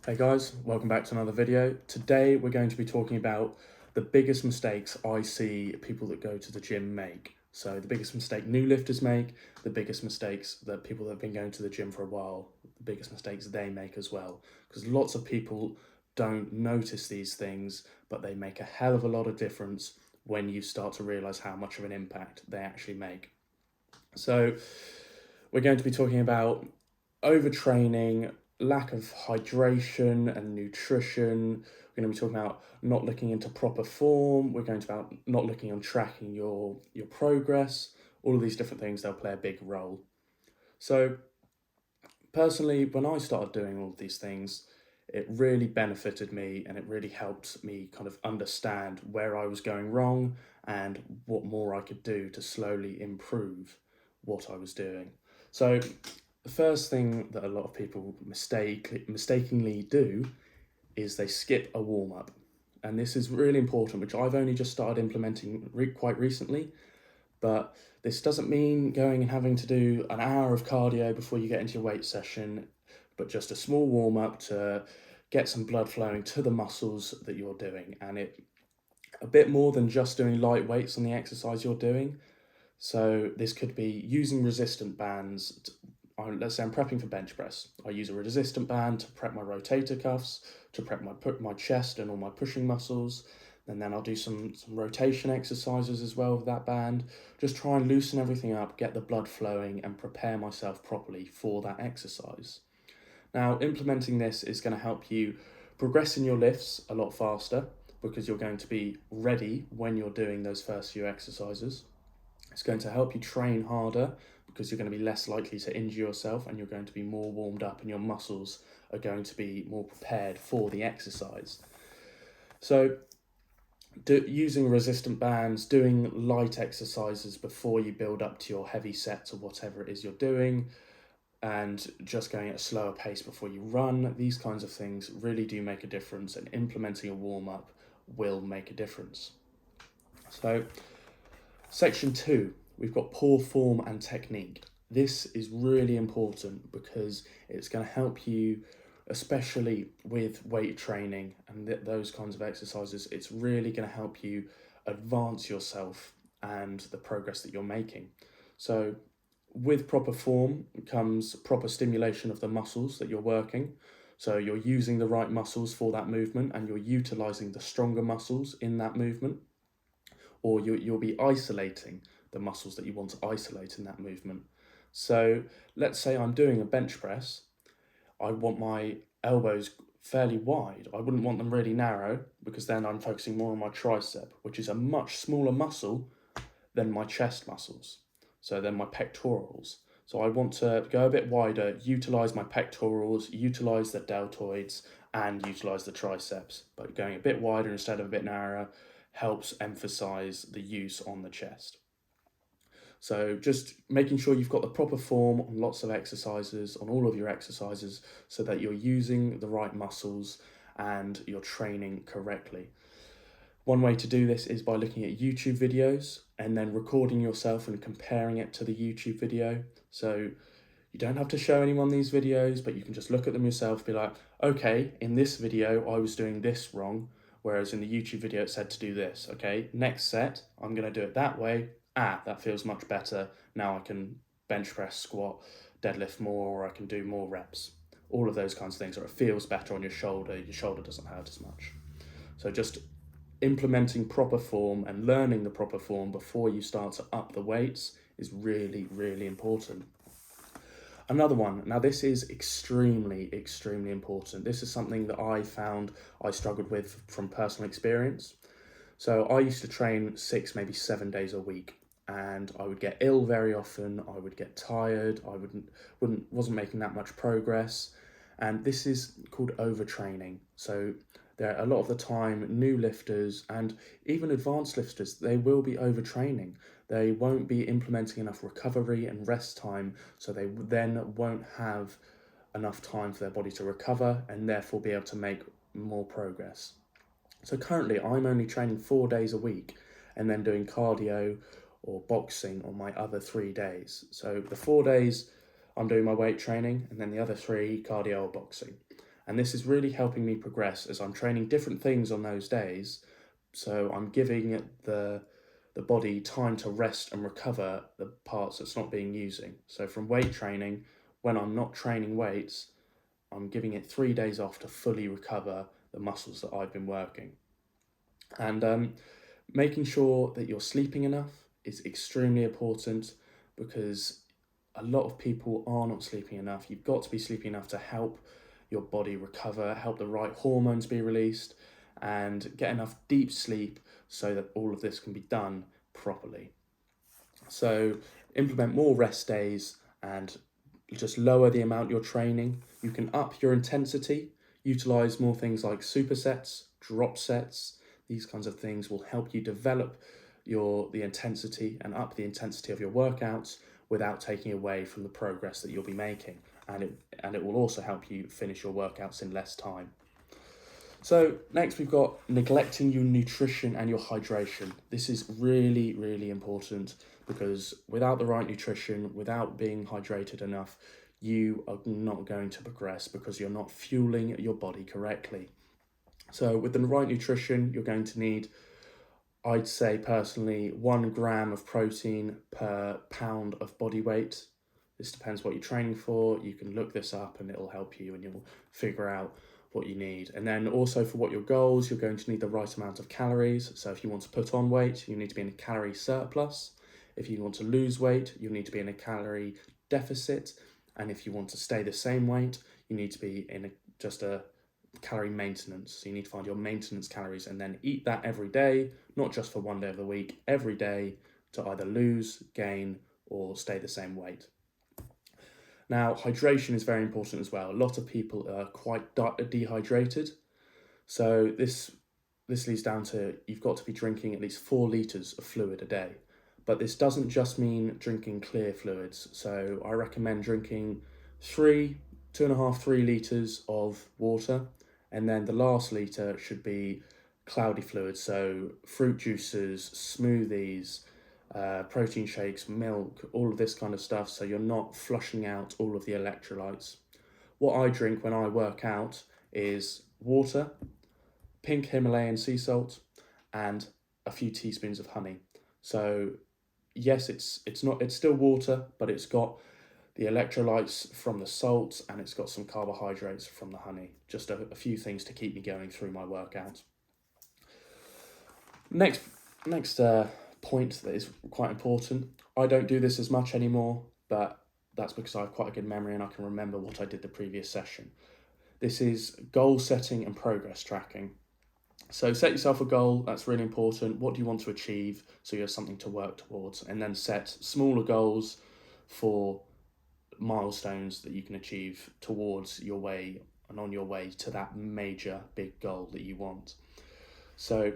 Hey guys, welcome back to another video. Today we're going to be talking about the biggest mistakes I see people that go to the gym make. So the biggest mistake new lifters make, the biggest mistakes that people that have been going to the gym for a while, the biggest mistakes they make as well. Because lots of people don't notice these things, but they make a hell of a lot of difference when you start to realize how much of an impact they actually make. So we're going to be talking about overtraining, lack of hydration and nutrition. We're going to be talking about not looking into proper form. We're going to about not looking on tracking your progress. All of these different things, they'll play a big role. So personally, when I started doing all of these things, it really benefited me and it really helped me kind of understand where I was going wrong and what more I could do to slowly improve what I was doing. So the first thing that a lot of people mistakenly do is they skip a warm-up. And this is really important, which I've only just started implementing quite recently. But this doesn't mean going and having to do an hour of cardio before you get into your weight session, but just a small warm-up to get some blood flowing to the muscles that you're doing. And it a bit more than just doing light weights on the exercise you're doing. So this could be using resistant bands. Let's say I'm prepping for bench press. I use a resistant band to prep my rotator cuffs, to prep my chest and all my pushing muscles. And then I'll do some rotation exercises as well with that band. Just try and loosen everything up, get the blood flowing and prepare myself properly for that exercise. Now, implementing this is going to help you progress in your lifts a lot faster because you're going to be ready when you're doing those first few exercises. It's going to help you train harder because you're going to be less likely to injure yourself and you're going to be more warmed up and your muscles are going to be more prepared for the exercise. So using resistant bands, doing light exercises before you build up to your heavy sets or whatever it is you're doing, and just going at a slower pace before you run, these kinds of things really do make a difference, and implementing a warm-up will make a difference. So section 2, we've got poor form and technique. This is really important because it's going to help you, especially with weight training and those kinds of exercises. It's really going to help you advance yourself and the progress that you're making. So with proper form comes proper stimulation of the muscles that you're working. So you're using the right muscles for that movement and you're utilizing the stronger muscles in that movement, or you'll be isolating the muscles that you want to isolate in that movement. So let's say I'm doing a bench press. I want my elbows fairly wide. I wouldn't want them really narrow because then I'm focusing more on my tricep, which is a much smaller muscle than my chest muscles. So then my pectorals. So I want to go a bit wider, utilize my pectorals, utilize the deltoids, and utilize the triceps. But going a bit wider instead of a bit narrower helps emphasize the use on the chest. So just making sure you've got the proper form on lots of exercises, on all of your exercises, so that you're using the right muscles and you're training correctly. One way to do this is by looking at YouTube videos and then recording yourself and comparing it to the YouTube video. So you don't have to show anyone these videos, but you can just look at them yourself, be like, okay, in this video, I was doing this wrong, whereas in the YouTube video, it said to do this. Okay, next set, I'm going to do it that way. That feels much better. Now I can bench press, squat, deadlift more, or I can do more reps. All of those kinds of things, or it feels better on your shoulder doesn't hurt as much. So just implementing proper form and learning the proper form before you start to up the weights is really, really important. Another one, now this is extremely important. This is something that I found I struggled with from personal experience. So I used to train 6, maybe 7 days a week, and I would get ill very often. I would get tired. I wasn't making that much progress, and this is called overtraining. So there, a lot of the time, new lifters and even advanced lifters, they will be overtraining. They won't be implementing enough recovery and rest time, so they then won't have enough time for their body to recover and therefore be able to make more progress. So currently I'm only training 4 days a week and then doing cardio or boxing on my other 3 days. So the 4 days I'm doing my weight training and then the other 3 cardio or boxing. And this is really helping me progress as I'm training different things on those days. So I'm giving the body time to rest and recover the parts it's not being using. So from weight training, when I'm not training weights, I'm giving it 3 days off to fully recover the muscles that I've been working. And making sure that you're sleeping enough is extremely important, because a lot of people are not sleeping enough. You've got to be sleeping enough to help your body recover, help the right hormones be released, and get enough deep sleep so that all of this can be done properly. So implement more rest days and just lower the amount you're training. You can up your intensity, utilize more things like supersets, drop sets. These kinds of things will help you develop the intensity and up the intensity of your workouts without taking away from the progress that you'll be making. And it will also help you finish your workouts in less time. So next we've got neglecting your nutrition and your hydration. This is really, really important, because without the right nutrition, without being hydrated enough, you are not going to progress because you're not fueling your body correctly. So with the right nutrition, you're going to need, I'd say personally, 1 gram of protein per pound of body weight. This depends what you're training for. You can look this up and it'll help you and you'll figure out what you need. And then also for what your goals, you're going to need the right amount of calories. So if you want to put on weight, you need to be in a calorie surplus. If you want to lose weight, you need to be in a calorie deficit. And if you want to stay the same weight, you need to be in just a calorie maintenance. So you need to find your maintenance calories and then eat that every day, not just for 1 day of the week, every day, to either lose, gain, or stay the same weight. Now, hydration is very important as well. A lot of people are quite dehydrated. So this leads down to you've got to be drinking at least 4 litres of fluid a day. But this doesn't just mean drinking clear fluids. So I recommend drinking 2.5, 3 litres of water. And then the last litre should be cloudy fluids. So fruit juices, smoothies, protein shakes, milk, all of this kind of stuff, so you're not flushing out all of the electrolytes. What I drink when I work out is water, pink Himalayan sea salt, and a few teaspoons of honey. So yes, it's still water, but it's got the electrolytes from the salt and it's got some carbohydrates from the honey. Just a few things to keep me going through my workout. Next point that is quite important. I don't do this as much anymore, but that's because I have quite a good memory and I can remember what I did the previous session. This is goal setting and progress tracking. So set yourself a goal, that's really important. What do you want to achieve? So you have something to work towards, and then set smaller goals for milestones that you can achieve towards your way and on your way to that major big goal that you want. So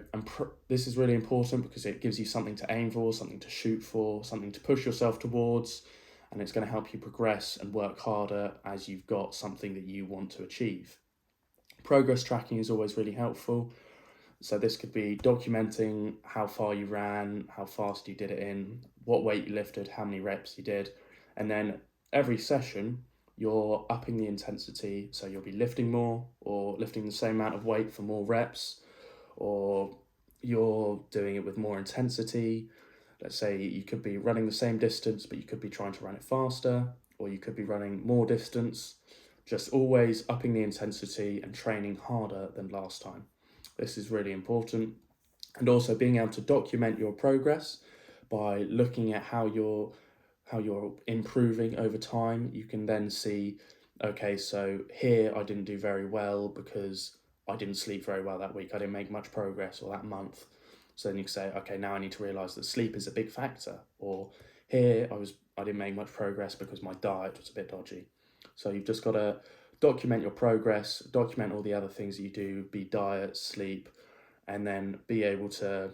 this is really important because it gives you something to aim for, something to shoot for, something to push yourself towards, and it's going to help you progress and work harder as you've got something that you want to achieve. Progress tracking is always really helpful. So this could be documenting how far you ran, how fast you did it in, what weight you lifted, how many reps you did, and then every session you're upping the intensity, so you'll be lifting more or lifting the same amount of weight for more reps, or you're doing it with more intensity. Let's say you could be running the same distance, but you could be trying to run it faster, or you could be running more distance. Just always upping the intensity and training harder than last time. This is really important. And also being able to document your progress by looking at how you're improving over time. You can then see, okay, so here I didn't do very well because I didn't sleep very well that week. I didn't make much progress, or that month. So then you can say, okay, now I need to realize that sleep is a big factor. Or here I didn't make much progress because my diet was a bit dodgy. So you've just got to document your progress, document all the other things that you do, be diet, sleep, and then be able to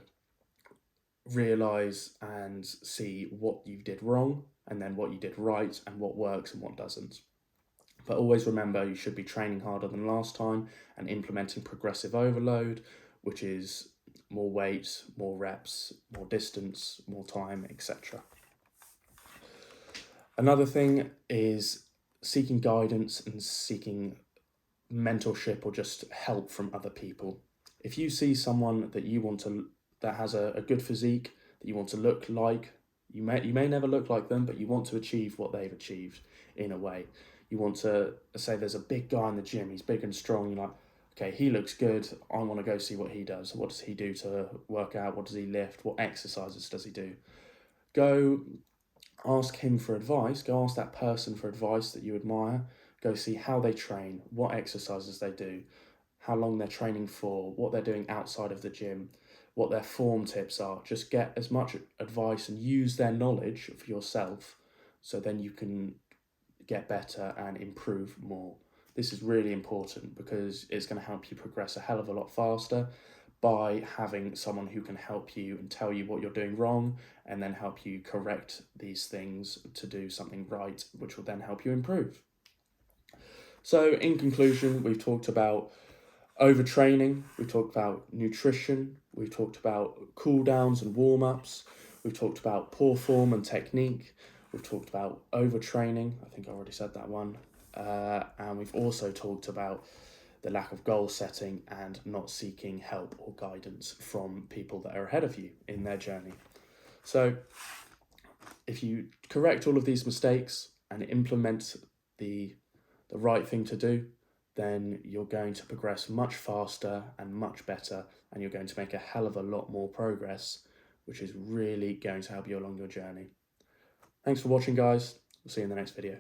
realize and see what you did wrong and then what you did right and what works and what doesn't. But always remember, you should be training harder than last time and implementing progressive overload, which is more weight, more reps, more distance, more time, etc. Another thing is seeking guidance and seeking mentorship or just help from other people. If you see someone that you want to, that has a good physique, that you want to look like, you may never look like them, but you want to achieve what they've achieved in a way. You want to say there's a big guy in the gym, he's big and strong, you're like, okay, he looks good, I want to go see what he does. What does he do to work out? What does he lift? What exercises does he do? Go ask him for advice, go ask that person for advice that you admire, go see how they train, what exercises they do, how long they're training for, what they're doing outside of the gym, what their form tips are. Just get as much advice and use their knowledge for yourself, so then you can get better and improve more. This is really important because it's going to help you progress a hell of a lot faster by having someone who can help you and tell you what you're doing wrong and then help you correct these things to do something right, which will then help you improve. So in conclusion, we've talked about overtraining, we've talked about nutrition, we've talked about cool downs and warm-ups, we've talked about poor form and technique, we've talked about overtraining, I think I already said that one, and we've also talked about the lack of goal setting and not seeking help or guidance from people that are ahead of you in their journey. So if you correct all of these mistakes and implement the right thing to do, then you're going to progress much faster and much better, and you're going to make a hell of a lot more progress, which is really going to help you along your journey. Thanks for watching, guys. We'll see you in the next video.